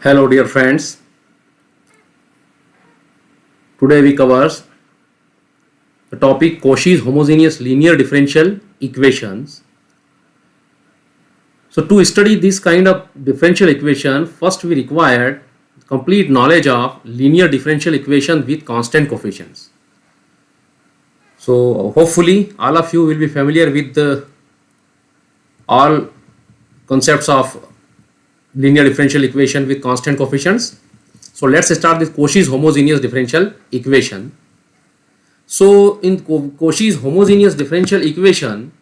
Hello dear friends, today we cover the topic Cauchy's homogeneous linear differential equations. So to study this kind of differential equation, first we required complete knowledge of linear differential equation with constant coefficients. So hopefully all of you will be familiar with all concepts of linear differential equation with constant coefficients. So let's start with Cauchy's homogeneous differential equation. So in Cauchy's homogeneous differential equation,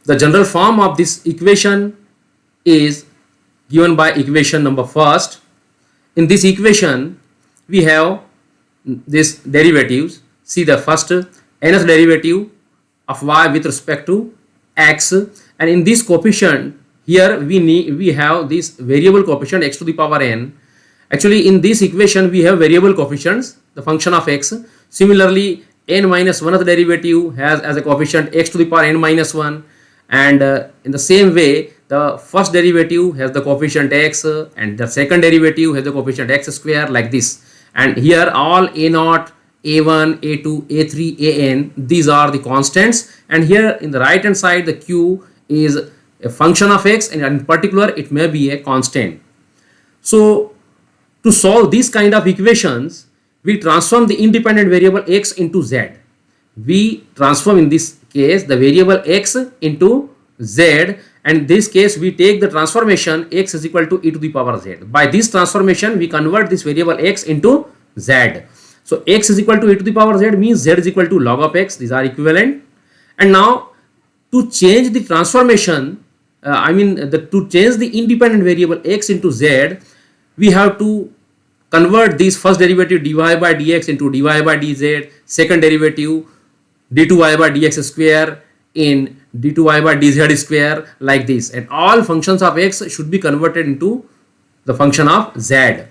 the general form of this equation is given by equation number first. In this equation, we have this derivatives. See the first nth derivative of y with respect to x, and in this coefficient here we have this variable coefficient x to the power n. Actually, in this equation we have variable coefficients, the function of x. Similarly, n minus 1th derivative has as a coefficient x to the power n minus 1, and in the same way the first derivative has the coefficient x and the second derivative has the coefficient x square, like this. And here all a0, a1, a2, a3, an, these are the constants, and here in the right hand side the q is a function of x, and in particular it may be a constant. So to solve these kind of equations, we transform the independent variable x into z. We transform in this case the variable x into z, and in this case we take the transformation x is equal to e to the power z. By this transformation we convert this variable x into z. So x is equal to e to the power z means z is equal to log of x. These are equivalent. And now to change the transformation, to change the independent variable x into z, we have to convert this first derivative dy by dx into dy by dz, second derivative d2y by dx square in d2y by dz square, like this, and all functions of x should be converted into the function of z.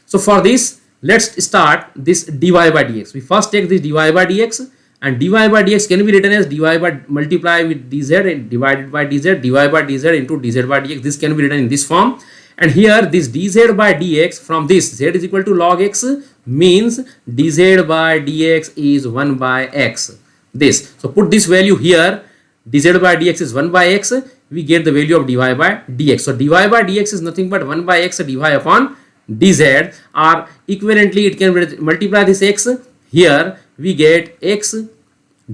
So for this, let's start this dy by dx. We first take this dy by dx, and dy by dx can be written as dy by multiply with dz and divided by dz, dy by dz into dz by dx. This can be written in this form. And here this dz by dx, from this z is equal to log x means dz by dx is 1 by x. This, so put this value here, dz by dx is 1 by x, we get the value of dy by dx. So dy by dx is nothing but 1 by x dy upon dz, or equivalently it can multiply this x. Here we get x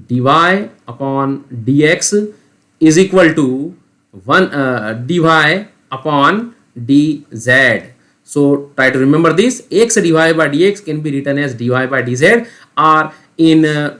dy upon dx is equal to 1 dy upon dz. So try to remember this, x dy by dx can be written as dy by dz, or in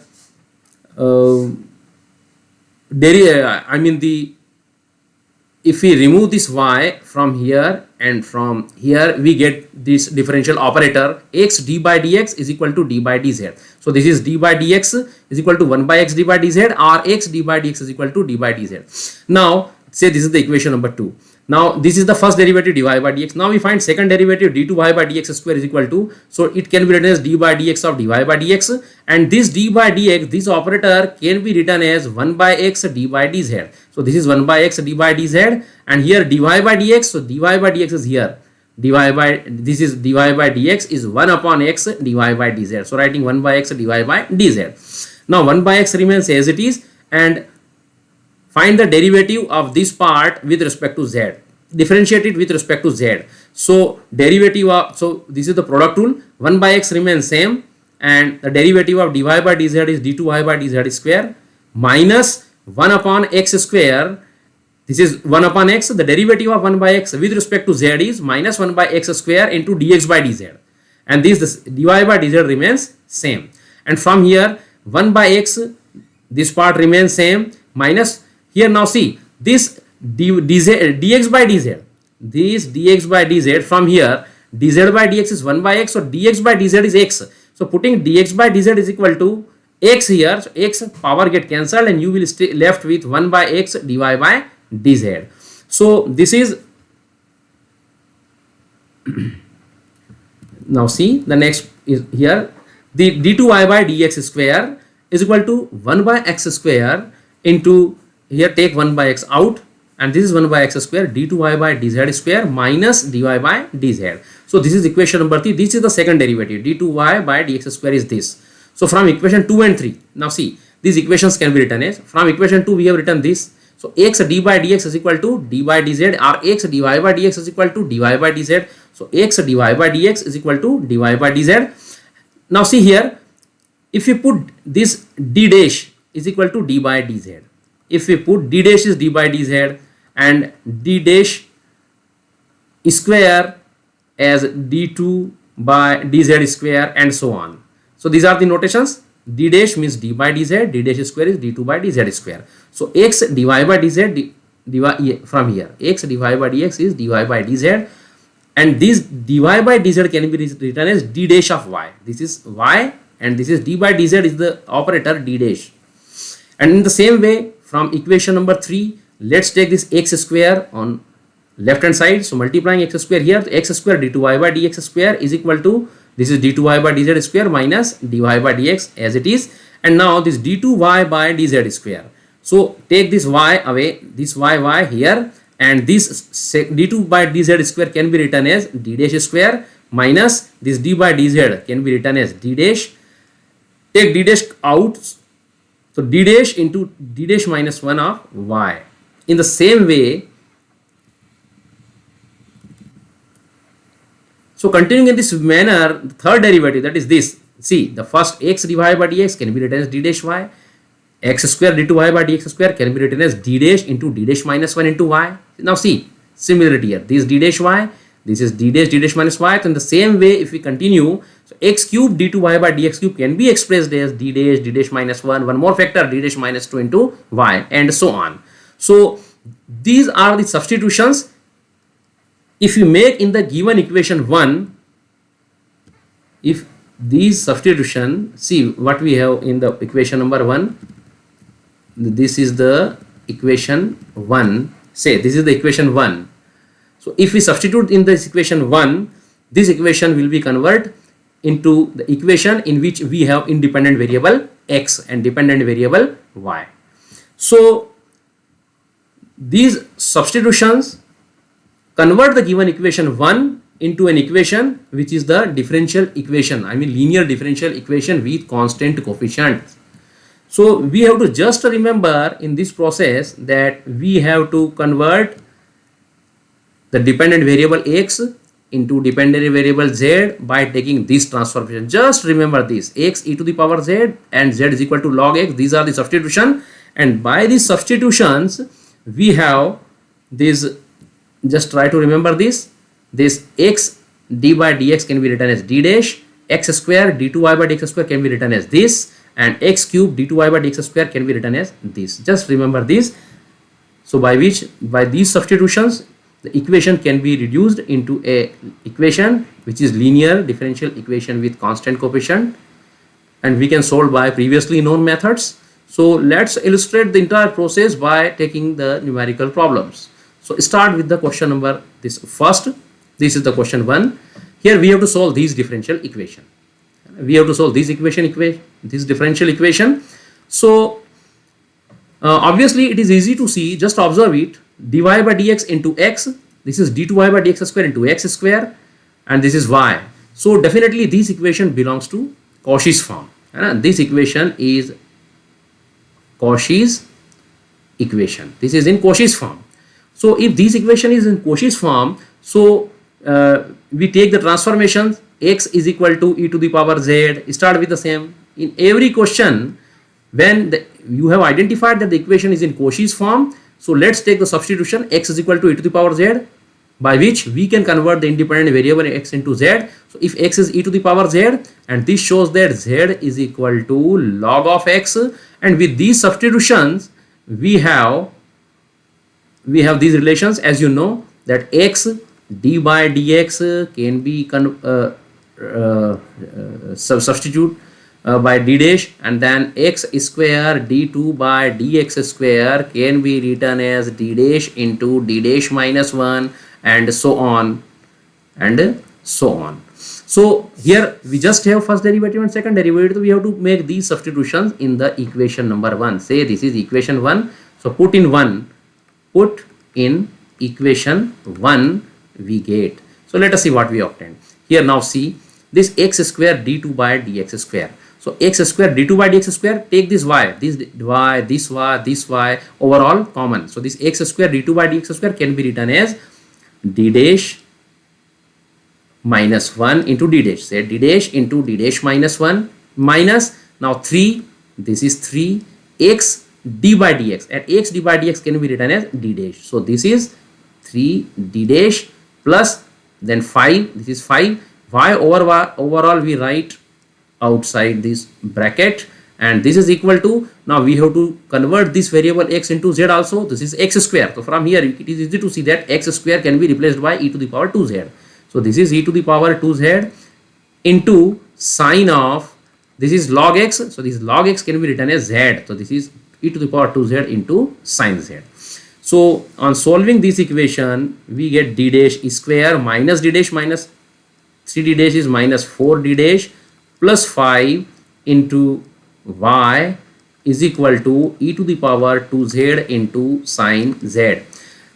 if we remove this y from here and from here, we get this differential operator x d by dx is equal to d by dz. So this is d by dx is equal to 1 by x d by dz, or x d by dx is equal to d by dz. Now say this is the equation number 2. Now this is the first derivative dy by dx. Now we find second derivative d2y by dx square is equal to, so it can be written as d by dx of dy by dx, and this d by dx, this operator can be written as 1 by x d by dz. So this is 1 by x d by dz, and here dy by dx, so dy by dx is here, this is dy by dx is 1 upon x dy by dz. So writing 1 by x dy by dz. Now 1 by x remains as it is, and find the derivative of this part with respect to z. Differentiate it with respect to z. So derivative of, so this is the product rule, 1 by x remains same, and the derivative of dy by dz is d2y by dz square minus 1 upon x square. This is 1 upon x, the derivative of 1 by x with respect to z is minus 1 by x square into dx by dz, and this dy by dz remains same. And from here 1 by x, this part remains same, minus here. Now see this dx by dz, this dx by dz, from here dz by dx is 1 by x, so dx by dz is x. So putting dx by dz is equal to x here, so x power get cancelled, and you will stay left with 1 by x dy by dz. So this is now see the next is here, the d2y by dx square is equal to 1 by x square into, here take 1 by x out and this is 1 by x square d2y by dz square minus dy by dz. So this is equation number 3. This is the second derivative. d2y by dx square is this. So from equation 2 and 3, now see, these equations can be written as, from equation 2 we have written this. So x d by dx is equal to d by dz, or x dy by dx is equal to dy by dz. So x dy by dx is equal to dy by dz. Now see here, if we put this d dash is equal to d by dz, if we put d dash is d by dz and d dash square as d2 by dz square and so on. So these are the notations. D dash means d by dz, d dash square is d2 by dz square. So x dy by dz, from here x dy by dx is dy by dz, and this dy by dz can be written as d dash of y. This is y and this is d by dz is the operator d dash. And in the same way, from equation number 3, let's take this x square on left hand side. So multiplying x square here, x square d2y by dx square is equal to, this is d2y by dz square minus dy by dx as it is, and now this d2y by dz square. So take this y away, this y here, and this d2 by dz square can be written as d dash square minus this d by dz can be written as d dash. Take d dash out, so d dash into d dash minus 1 of y. In the same way, so continuing in this manner, the third derivative, that is this. See, the first x dy by dx can be written as d dash y. X square d2y by dx square can be written as d dash into d dash minus 1 into y. Now see, similarity here. This is d dash y, this is d dash minus y. So in the same way, if we continue, so x cube d2y by dx cube can be expressed as d dash minus 1, one more factor, d dash minus 2 into y, and so on. So these are the substitutions. If you make in the given equation 1, if these substitution, see what we have in the equation number 1, this is the equation 1, say this is the equation 1. So if we substitute in this equation 1, this equation will be converted into the equation in which we have independent variable x and dependent variable y. So these substitutions convert the given equation 1 into an equation which is the differential equation, I mean linear differential equation with constant coefficients. So we have to just remember in this process that we have to convert the dependent variable x into dependent variable z by taking this transformation. Just remember this, x e to the power z and z is equal to log x. These are the substitution, and by these substitutions we have this. Just try to remember this x d by dx can be written as d dash, x square d2y by dx square can be written as this, and x cube d2y by dx square can be written as this. Just remember this. So by these substitutions the equation can be reduced into a equation which is linear differential equation with constant coefficient, and we can solve by previously known methods. So let's illustrate the entire process by taking the numerical problems. So start with the question number this first. This is the question 1. Here we have to solve these differential equation. We have to solve this this differential equation. So obviously it is easy to see. Just observe it. dy by dx into x. This is d2y by dx square into x square, and this is y. So definitely this equation belongs to Cauchy's form. This equation is Cauchy's equation. This is in Cauchy's form. So if this equation is in Cauchy's form, so we take the transformations x is equal to e to the power z. Start with the same. In every question, when you have identified that the equation is in Cauchy's form, so let's take the substitution x is equal to e to the power z, by which we can convert the independent variable x into z. So if x is e to the power z, and this shows that z is equal to log of x, and with these substitutions we have these relations, as you know, that x d by dx can be substitute by d dash, and then x square d2 by dx square can be written as d dash into d dash minus 1, and so on and so on. So here we just have first derivative and second derivative. We have to make these substitutions in the equation number 1. Say this is equation 1. So put in 1, put in equation 1 we get. So let us see what we obtained. Here now see this x square d2 by dx square. So x square d2 by dx square, take this y, this y overall common. So this x square d2 by dx square can be written as d dash minus 1 into d dash, say d dash into d dash minus 1 minus now 3, this is 3 x d by dx, and x d by dx can be written as d dash. So this is 3 d dash plus then 5, this is 5 y over y, overall we write outside this bracket, and this is equal to, now we have to convert this variable x into z also, this is x square. So from here it is easy to see that x square can be replaced by e to the power 2z. So this is e to the power 2z into sine of, this is log x, so this log x can be written as z. So this is e to the power 2z into sine z. So on solving this equation we get d dash square minus d dash minus 3d dash is minus 4d dash plus 5 into y is equal to e to the power 2z into sine z.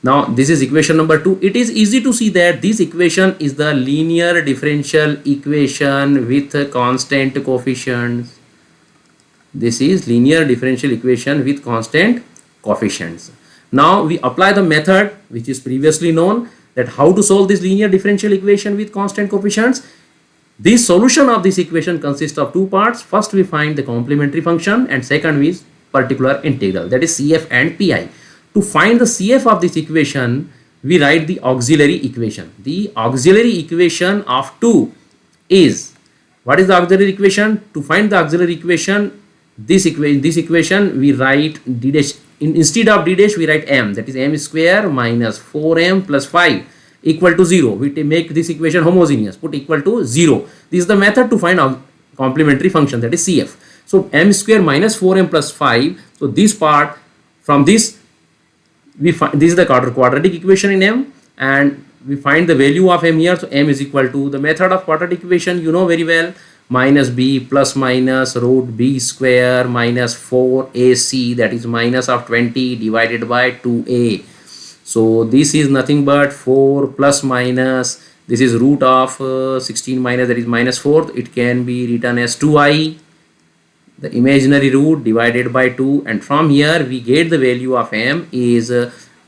Now this is equation number 2. It is easy to see that this equation is the linear differential equation with constant coefficients. This is linear differential equation with constant coefficients. Now we apply the method which is previously known, that how to solve this linear differential equation with constant coefficients. The solution of this equation consists of two parts. First we find the complementary function, and second is particular integral, that is CF and PI. To find the CF of this equation we write the auxiliary equation. The auxiliary equation of 2 is, what is the auxiliary equation? To find the auxiliary equation, this equation we write d dash, instead of d dash we write m, that is m square minus 4m plus 5 equal to 0. We make this equation homogeneous, put equal to 0. This is the method to find a complementary function, that is CF. So m square minus 4m plus 5, so this part, from this we find, this is the quadratic equation in m, and we find the value of m here. So m is equal to, the method of quadratic equation you know very well, minus b plus minus root b square minus 4ac, that is minus of 20 divided by 2a. So this is nothing but 4 plus minus, this is root of 16 minus, that is minus 4, it can be written as 2i, the imaginary root, divided by 2, and from here we get the value of m is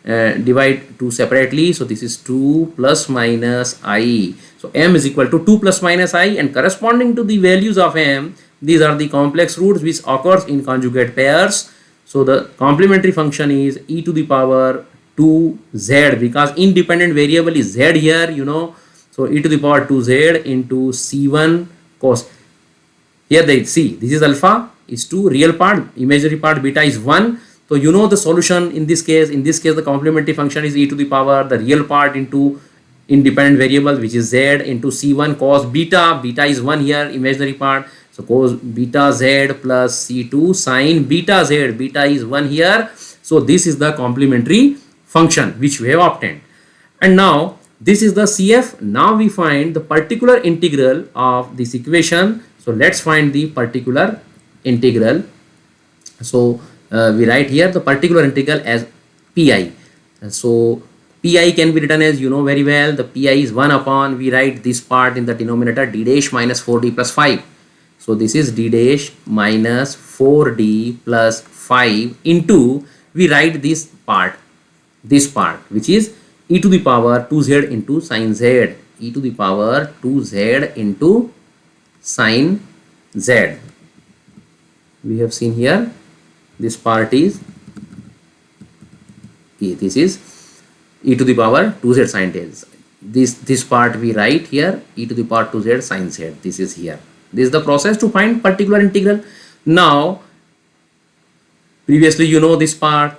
divide 2 separately, so this is 2 plus minus I. So m is equal to 2 plus minus I, and corresponding to the values of m, these are the complex roots which occurs in conjugate pairs. So the complementary function is e to the power 2z, because independent variable is z here, you know. So e to the power 2z into c1 cos, here they see this is alpha is 2, real part, imaginary part beta is 1. So you know the solution in this case. In this case the complementary function is e to the power, the real part into independent variable which is z into c1 cos beta, beta is 1 here, imaginary part, so cos beta z plus c2 sin beta z, beta is 1 here. So this is the complementary function which we have obtained, and now this is the CF. Now we find the particular integral of this equation. So let's find the particular integral. So we write here the particular integral as pi. So pi can be written as, you know very well, the pi is 1 upon, we write this part in the denominator d dash minus 4d plus 5. So this is d dash minus 4d plus 5 into, we write this part which is e to the power 2z into sine z, e to the power 2z into sine z. We have seen here this part is this is e to the power 2z sine z. This part we write here e to the power 2z sine z. This is here. This is the process to find particular integral. Now previously you know this part.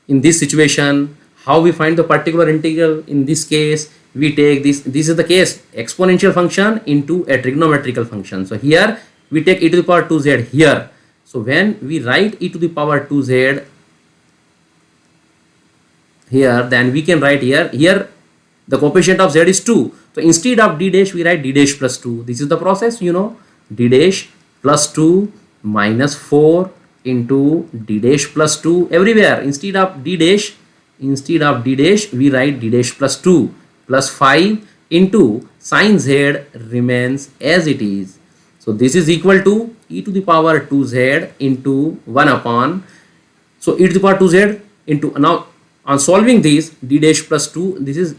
In this situation, how we find the particular integral? In this case we take this is the case, exponential function into a trigonometrical function. So here we take e to the power 2z here. So when we write e to the power 2z here, then we can write here the coefficient of z is 2. So instead of d dash we write d dash plus 2. This is the process, you know, d dash plus 2 minus 4 into d dash plus 2. Everywhere instead of d dash instead of d dash we write d dash plus 2 plus 5 into sin z remains as it is. So this is equal to e to the power 2z into 1 upon, so e to the power 2z into, now on solving this, d dash plus 2, this is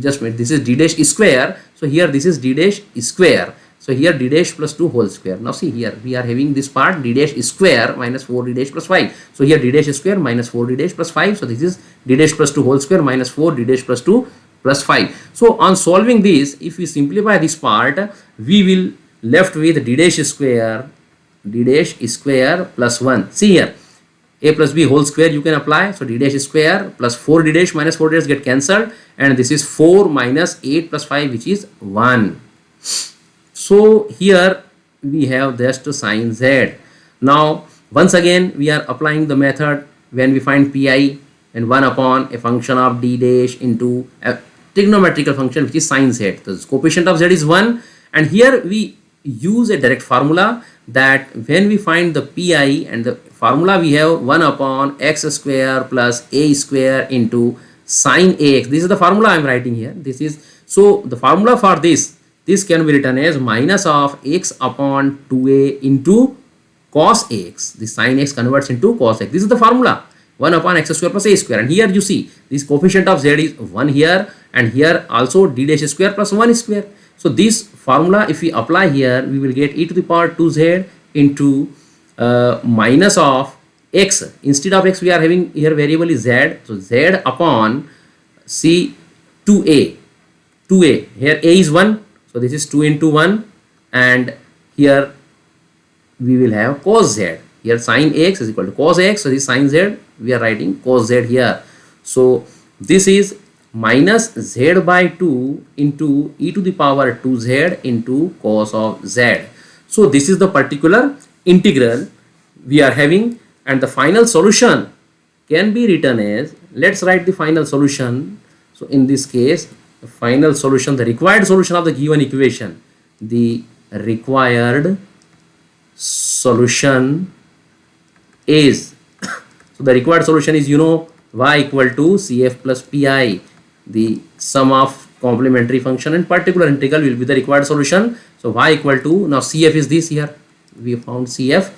just made, this is d dash square, so here this is d dash square, so here d dash plus 2 whole square. Now see here we are having this part d dash square minus 4 d dash plus 5, so here d dash square minus 4 d dash plus 5, so this is d dash plus 2 whole square minus 4 d dash plus 2 plus 5. So on solving this, if we simplify this part, we will left with d dash square plus 1. See here, a plus b whole square you can apply, so d dash square plus 4 d dash minus 4 d dash get cancelled, and this is 4 minus 8 plus 5, which is 1. So here we have just sin z. Now once again we are applying the method when we find pi, and 1 upon a function of d dash into a trigonometrical function which is sin z. The coefficient of z is 1, and here we use a direct formula that when we find the pi, and the formula we have 1 upon x square plus a square into sin ax. This is the formula I am writing here. This is, so the formula for this can be written as minus of x upon 2a into cos ax. The sin x converts into cos x. This is the formula, 1 upon x square plus a square, and here you see this coefficient of z is 1 here, and here also d dash square plus 1 square. So this formula if we apply here, we will get e to the power 2z into minus of x. Instead of x we are having here variable is z, so z upon c 2a. Here a is 1, so this is 2 into 1, and here we will have cos z. Here sin x is equal to cos x, so this sin z we are writing cos z here. So this is minus z by 2 into e to the power 2z into cos of z. So this is the particular integral we are having, and the final solution can be written as, let's write the final solution. So in this case, the final solution, the required solution of the given equation, the required solution is so the required solution is, you know, y equal to cf plus pi. The sum of complementary function and particular integral will be the required solution. So y equal to, now cf is this, here we found cf,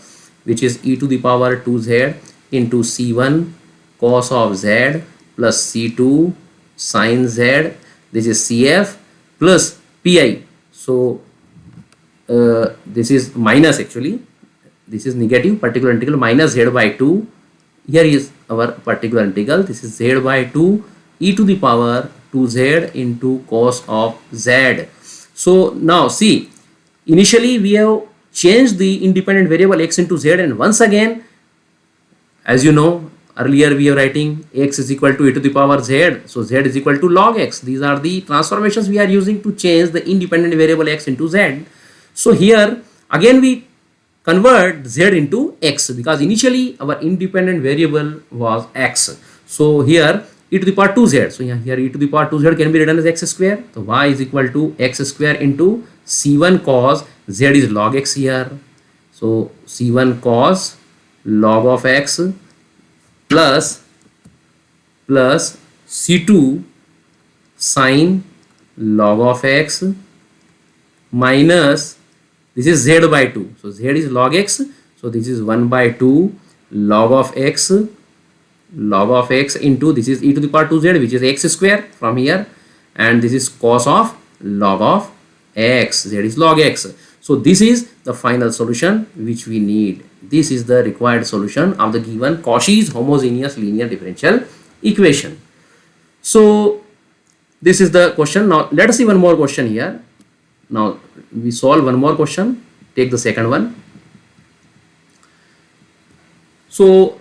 which is e to the power 2z into c1 cos of z plus c2 sin z. This is cf plus pi. So this is minus, actually this is negative, particular integral minus z by 2. Here is our particular integral, this is z by 2 e to the power 2z into cos of z. So now see, initially we have changed the independent variable x into z, and once again, as you know, earlier we are writing x is equal to e to the power z, so z is equal to log x. These are the transformations we are using to change the independent variable x into z. So here again we convert z into x, because initially our independent variable was x. So here e to the power 2z, so here e to the power 2z can be written as x square. So y is equal to x square into c1 cos, z is log x here, so c1 cos log of x plus c2 sin log of x minus, this is z by 2, so z is log x, so this is 1 by 2 log of x into, this is e to the power 2z, which is x square from here, and this is cos of log of x, z is log x. So this is the final solution which we need. This is the required solution of the given Cauchy's homogeneous linear differential equation. So this is the question. Now let us see one more question here. Now we solve one more question. Take the second one. So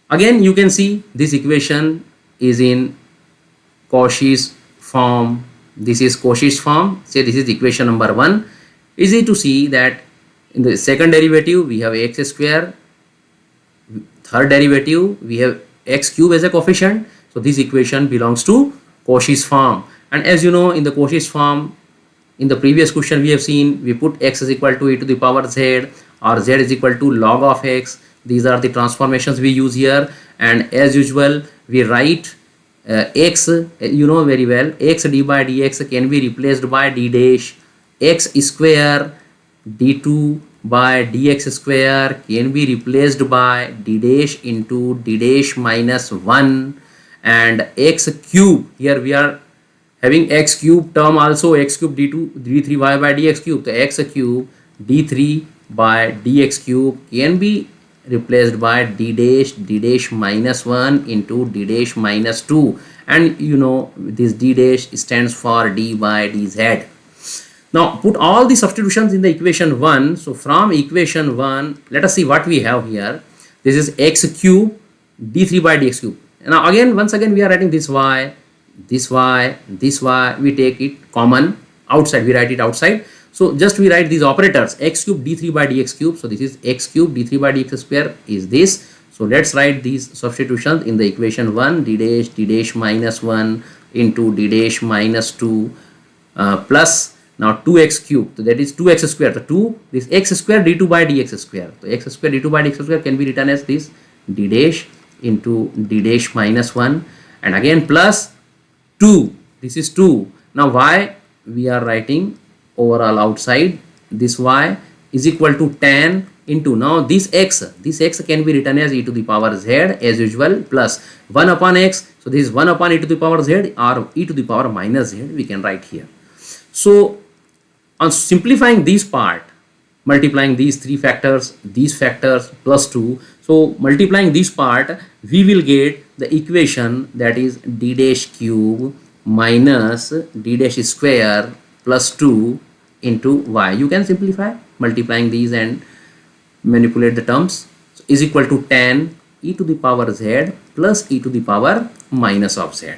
again you can see this equation is in Cauchy's form. This is Cauchy's form. Say this is equation number 1. Easy to see that in the second derivative we have x square, third derivative we have x cube as a coefficient. So this equation belongs to Cauchy's form, and as you know, in the Cauchy's form, in the previous question we have seen, we put x is equal to e to the power z, or z is equal to log of x. These are the transformations we use here, and as usual we write x, you know very well, x d by dx can be replaced by d dash x square d2 by dx square can be replaced by d dash into d dash minus 1, and x cube, here we are having x cube term also, x cube d2 d3y by dx cube, so x cube d3 by dx cube can be replaced by d dash minus 1 into d dash minus 2, and you know this d dash stands for d by dz. Now put all the substitutions in the equation 1. So from equation 1, let us see what we have here. This is x cube d3 by dx cube. Now again, once again we are writing this y, this y, this y, we take it common outside, we write it outside. So just we write these operators, x cube d3 by dx cube. So this is x cube d3 by dx square is this. So let's write these substitutions in the equation 1, d dash minus 1 into d dash minus 2 plus now 2x cube, so that is 2x square, so 2, this x square d2 by dx square, so x square d2 by dx square can be written as this d dash into d dash minus 1, and again plus 2, this is 2. Now y we are writing overall outside, this y is equal to tan into, now this x can be written as e to the power z as usual plus 1 upon x, so this is 1 upon e to the power z or e to the power minus z we can write here. So on simplifying this part, multiplying these three factors, these factors plus 2, so multiplying this part, we will get the equation that is d dash cube minus d dash square plus 2 into y. You can simplify multiplying these and manipulate the terms. So is equal to tan e to the power z plus e to the power minus of z.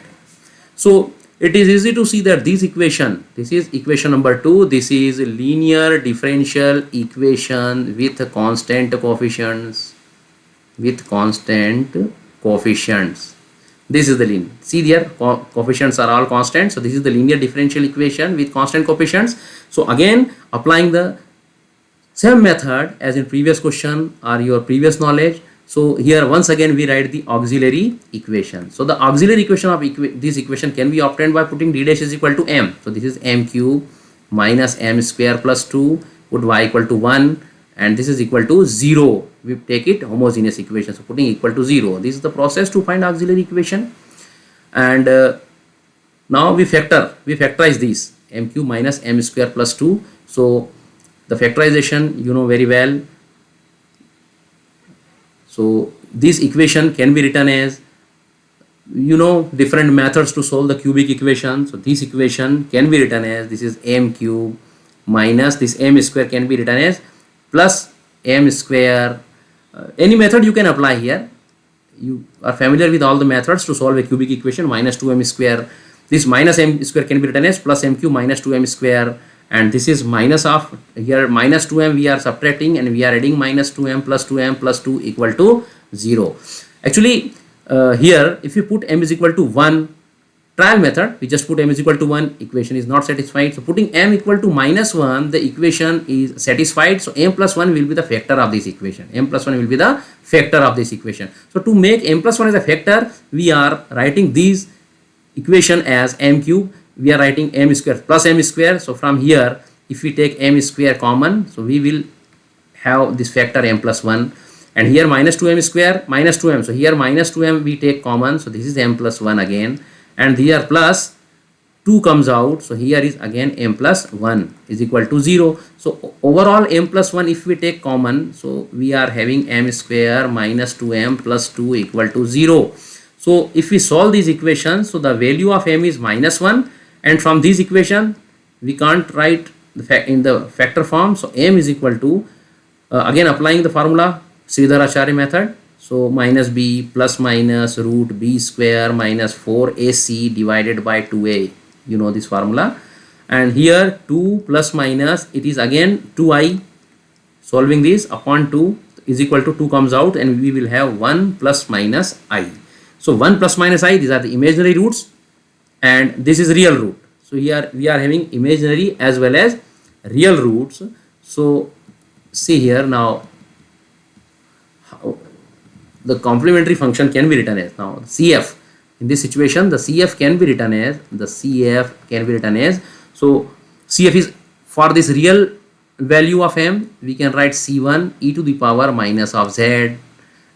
So it is easy to see that this equation, this is equation number 2, this is linear differential equation with constant coefficients, with constant coefficients. This is the linear, see there coefficients are all constant, so this is the linear differential equation with constant coefficients. So again applying the same method as in previous question or your previous knowledge. So here once again we write the auxiliary equation. So the auxiliary equation of this equation can be obtained by putting d dash is equal to m. So this is m cube minus m square plus 2, put y equal to 1, and this is equal to 0. We take it homogeneous equation, so putting equal to 0. This is the process to find auxiliary equation. And now we factorize this m cube minus m square plus 2. So the factorization you know very well. So this equation can be written as, you know, different methods to solve the cubic equation. So this equation can be written as, this is m cube minus this m square can be written as plus m square. Any method you can apply here. You are familiar with all the methods to solve a cubic equation. Minus 2m square. This minus m square can be written as plus m cube minus 2m square. And this is minus of, here minus 2m we are subtracting and we are adding minus 2m plus 2 equal to 0. Actually here if you put m is equal to 1, trial method, we just put m is equal to 1, equation is not satisfied. So putting m equal to minus 1, the equation is satisfied. So m plus 1 will be the factor of this equation. M plus 1 will be the factor of this equation. So to make m plus 1 as a factor, we are writing this equation as m cube. We are writing m square plus m square. So from here if we take m square common, so we will have this factor m plus 1, and here minus 2m square minus 2m, so here minus 2m we take common, so this is m plus 1 again, and here plus 2 comes out, so here is again m plus 1 is equal to 0. So overall m plus 1 if we take common, so we are having m square minus 2m plus 2 equal to 0. So if we solve these equations, so the value of m is minus 1, and from this equation we can't write the in the factor form. So m is equal to again applying the formula Sridharacharya method, so minus b plus minus root b square minus 4ac divided by 2a, you know this formula, and here 2 plus minus it is again 2i, solving this upon 2 is equal to 2 comes out, and we will have 1 plus minus i. So 1 plus minus I, these are the imaginary roots and this is real root. So here we are having imaginary as well as real roots. So see here now how the complementary function can be written as, now CF. In this situation, the CF can be written as, so CF is for this real value of m, we can write C1 e to the power minus of z,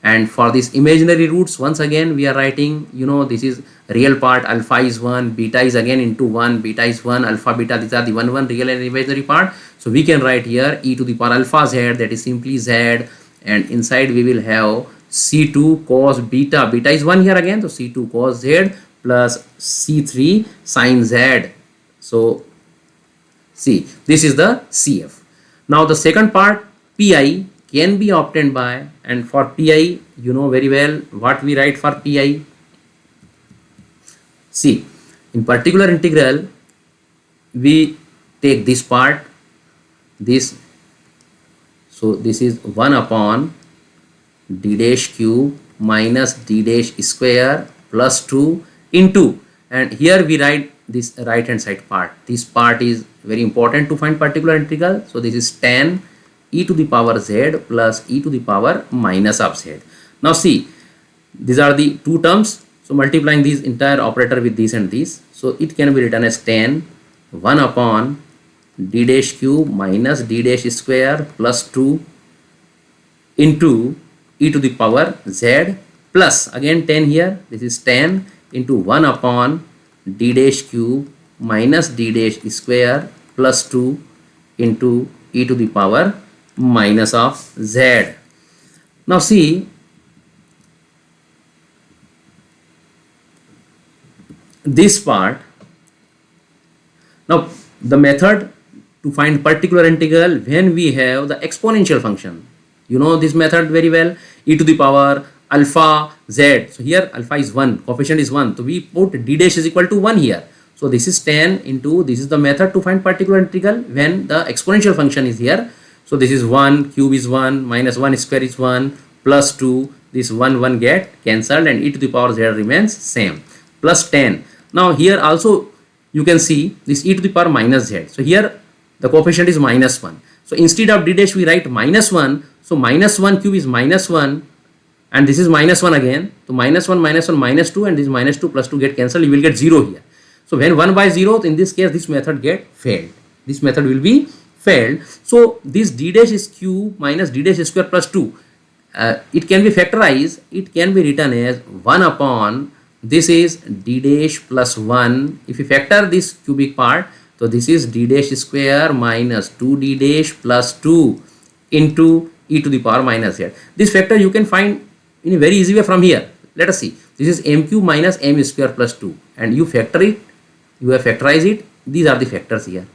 and for these imaginary roots, once again we are writing, this is real part, alpha is 1, beta is again into 1, beta is 1, alpha, beta, these are the 1 real and imaginary part. So we can write here e to the power alpha z, that is simply z, and inside we will have C2 cos beta, beta is 1 here again, so C2 cos z plus C3 sin z. So see, this is the CF. Now the second part, Pi, can be obtained by, and for Pi, you know very well what we write for Pi. See, in particular integral, we take this part, this, so this is 1 upon d dash cube minus d dash square plus 2 into, and here we write this right hand side part. This part is very important to find particular integral. So this is tan e to the power z plus e to the power minus of z. Now see, these are the two terms. So multiplying this entire operator with this and this, so it can be written as tan 1 upon d dash cube minus d dash square plus 2 into e to the power z plus again 10 here, this is tan into 1 upon d dash cube minus d dash square plus 2 into e to the power minus of z. Now see, this part. Now the method to find particular integral when we have the exponential function, you know this method very well, e to the power alpha z. So here alpha is 1, coefficient is 1, so we put d dash is equal to 1 here. So this is tan into, this is the method to find particular integral when the exponential function is here. So this is 1, cube is 1, minus 1 square is 1, plus 2, this 1 get cancelled, and e to the power z remains same, plus 10. Now here also you can see this e to the power minus z. So here the coefficient is minus 1. So instead of d dash we write minus 1. So minus 1 cube is minus 1, and this is minus 1 again. So minus 1 minus 1 minus 2, and this minus 2 plus 2 get cancelled. You will get 0 here. So when 1 by 0, in this case this method get failed. This method will be failed. So this d dash is cube minus d dash square plus 2. It can be factorized. It can be written as 1 upon, this is d dash plus 1. If you factor this cubic part, so this is d dash square minus 2d dash plus 2 into e to the power minus z. This factor you can find in a very easy way from here. Let us see. This is m cube minus m square plus 2, and you factor it, you have factorized it. These are the factors here.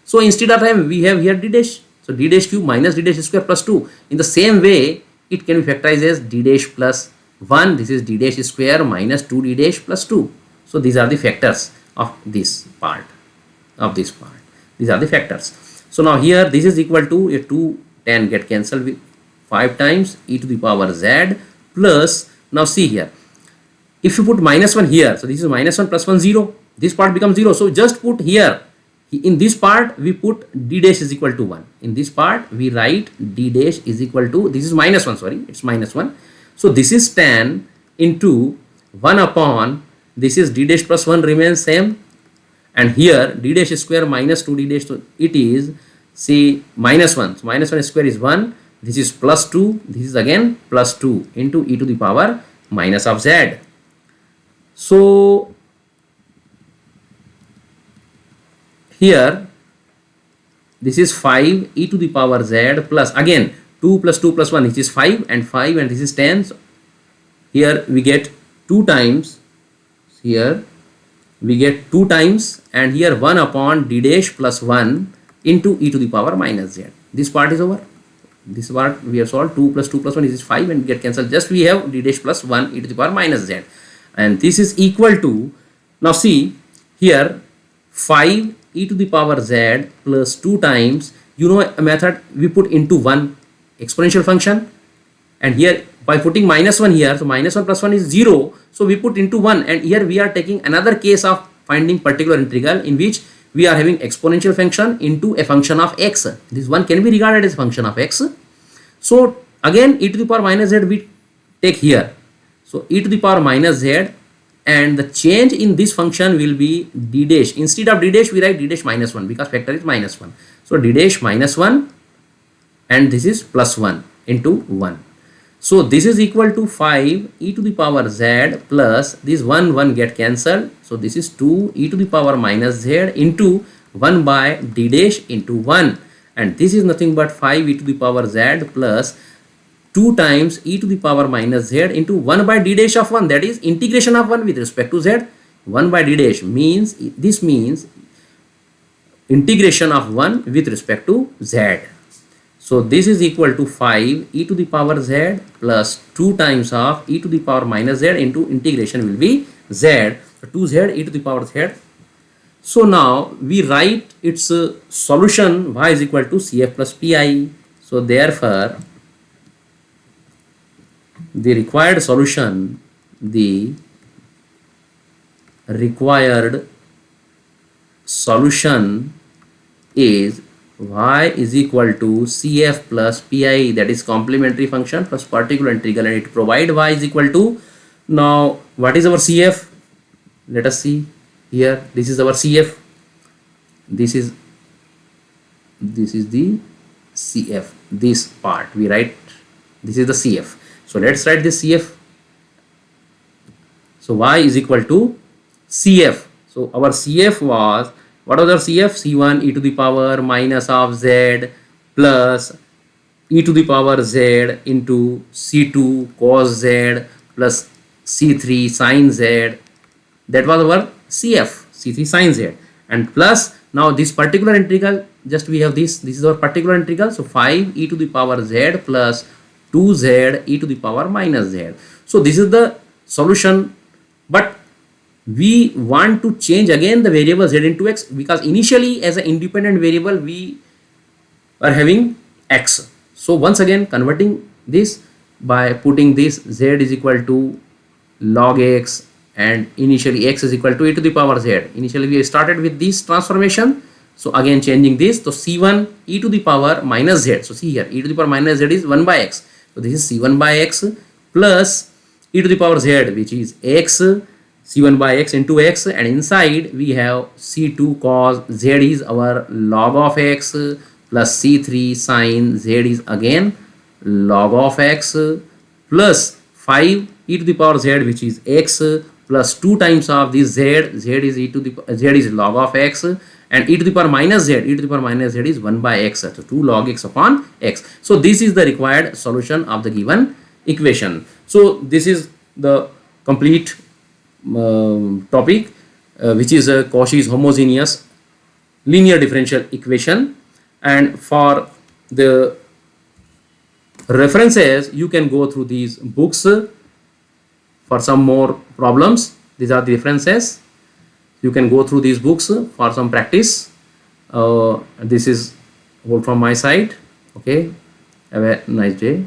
So instead of m, we have here d dash. So d dash cube minus d dash square plus 2. In the same way, it can be factorized as d dash plus 1. This is d dash square minus 2d dash plus 2. So these are the factors of this part. These are the factors. So now here this is equal to a 2 tan get cancelled with 5 times e to the power z plus, now see here, if you put minus 1 here, so this is minus 1 plus 1 0, this part becomes 0. So just put here, in this part we put d dash is equal to 1. In this part we write d dash is equal to, this is minus 1, sorry, it's minus 1. So this is tan into 1 upon, this is d dash plus 1 remains same, and here d dash square minus 2d dash, so it is, see, minus 1. So minus 1 square is 1, this is plus 2, this is again plus 2 into e to the power minus of z. So here this is 5 e to the power z plus again 2 plus 2 plus 1, which is 5, and 5, and this is 10. So here we get 2 times, here we get 2 times, and here 1 upon d dash plus 1 into e to the power minus z. This part is over. This part we have solved. 2 plus 2 plus 1 is 5 and get cancelled. Just we have d dash plus 1 e to the power minus z, and this is equal to, now see here, 5 e to the power z plus 2 times, you know a method, we put into 1 exponential function, and here by putting minus 1 here, so minus 1 plus 1 is 0, so we put into 1, and here we are taking another case of finding particular integral in which we are having exponential function into a function of x. This one can be regarded as a function of x. So again e to the power minus z we take here. So e to the power minus z and the change in this function will be d dash. Instead of d dash we write d dash minus 1 because factor is minus 1. So d dash minus 1 and this is plus 1 into 1. So this is equal to 5 e to the power z plus this 1 get cancelled. So this is 2 e to the power minus z into 1 by d dash into 1, and this is nothing but 5 e to the power z plus 2 times e to the power minus z into 1 by d dash of 1, that is integration of 1 with respect to z. 1 by d dash means, this means integration of 1 with respect to z. So this is equal to 5 e to the power z plus 2 times of e to the power minus z into integration will be z, 2z e to the power z. So now we write its solution y is equal to Cf plus Pi. So therefore the required solution, the required solution is y is equal to Cf plus Pi, that is complementary function plus particular integral, and it provide y is equal to, now what is our Cf? Let us see here. This is our Cf. This is the Cf. This part we write, this is the Cf. So let's write this Cf. So y is equal to Cf. So our Cf was, what was our Cf? C1 e to the power minus of z plus e to the power z into C2 cos z plus C3 sin z. That was our Cf, C3 sin z, and plus now this particular integral, just we have this is our particular integral. So 5 e to the power z plus 2z e to the power minus z. So this is the solution, but we want to change again the variable z into x, because initially as an independent variable we are having x. So once again converting this by putting this z is equal to log x, and initially x is equal to e to the power z. Initially we started with this transformation, so again changing this, so c1 e to the power minus z. So see here, e to the power minus z is 1 by x, so this is c1 by x plus e to the power z, which is x, c1 by x into x, and inside we have c2 cos z is our log of x plus c3 sin z is again log of x plus 5 e to the power z, which is x, plus 2 times of this z, z is e to the z is log of x, and e to the power minus z, e to the power minus z is 1 by x, so 2 log x upon x. So this is the required solution of the given equation. So this is the complete topic, which is a Cauchy's homogeneous linear differential equation. And for the references, you can go through these books for some more problems. These are the references. You can go through these books for some practice. This is all from my side. Okay, have a nice day.